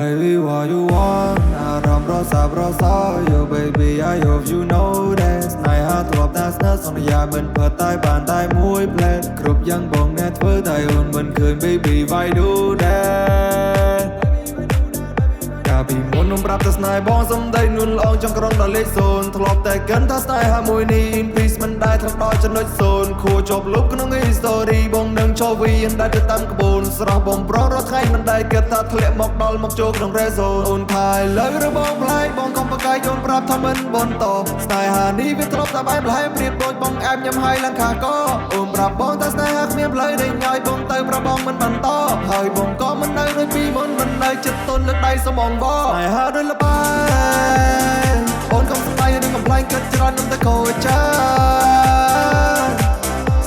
baby what you want អារម្មណ៍រសើបរសើ Yo baby I hope you know that ស្នេហាធ្លាប់តែស្និទ្ធសន្យាមិនផុតតែបានតែមួយផ្លែតគ្រប់យ៉ាងបងអ្នកធ្វើតែអូនមិនឃើញ baby why do that កាលពីមុននំប្រាប់តែស្នេហ៍បងសំដីនួនល្អងចង់ក្រុងដល់លេខ0ធ្លាប់តែកិនថាស្នេហាមួយនេះ in peace មិនដែលធ្លាប់ដល់ចំណុច0ខួរជាប់លុបក្នុង history បងនឹងចូលវីនដែលទៅតាមក្បួនស្រស់បងប្រងរត់ថ្ងៃមិនដែលគិតថាធ្លាក់មកដល់មកចូលក្នុង red zone អូនថៃលើរបងផ្លែកបងកុំប្រកែកអូនប្រាប់ថាមិនបនតស្នេហានេះវាធ្លាប់តែបែបផ្លែព្រៀបដូចបងអែមញ៉ាំហើយឡើងខាកអូនប្រាប់បងថាស្នេហាគ្មានផ្លូវនៃញ៉ាយបងទៅប្រាប់បងមិនបន្តហើយបងក៏មិននៅដូចពីមុនមិននៅចិត្តទន់លើកដៃសមងបងស្នេហាដូចលបាយអូនកុំស្ដាយនឹងកំ ប្លែងគិតច្រើននឹងតែខូចចា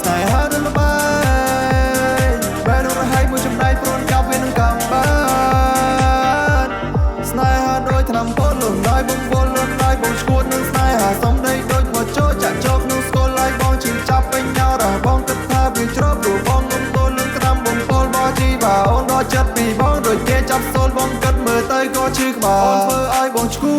ស្នេហាដូចលបាយបែរនោះរហែកមួយចំណែកព្រួនចាប់វានឹងកំបានស្នេហាដូចថ្នាំពលលំដោយបងវល់លំដោយបងឈួតនឹងស្នេហាសំដីដូចមកចូលចាក់ចូលក្នុងស្គលហើយបងជិះចាប់ពេញញ៉ោរបងគិតថាវាច្រប់ព្រោះបងងំទល់នឹងត្រាំបងពលបោះជីបាអូនដល់ចិត្តពីបងដូចគេចាប់សូលបងគិតមើលទៅក៏ឈឺក្បាលអូនធ្វើឲ្យបងឈួ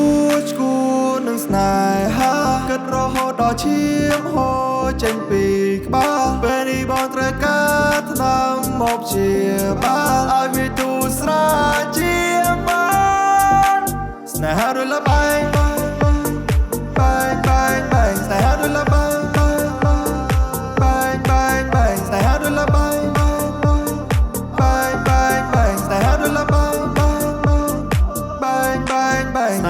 តនឹងស្នេហាគិតរហូតដល់ឈាមហូរចេញពីក្បាលពេលនេះបងត្រូវការថ្នាំមកជាបាលឲ្យវាទូស្រាជាបានស្នេហាដូចលបែងស្នេហាដូចលបែងស្នេហាដូចលបែងស្នេហាដូចលបែងស្នេ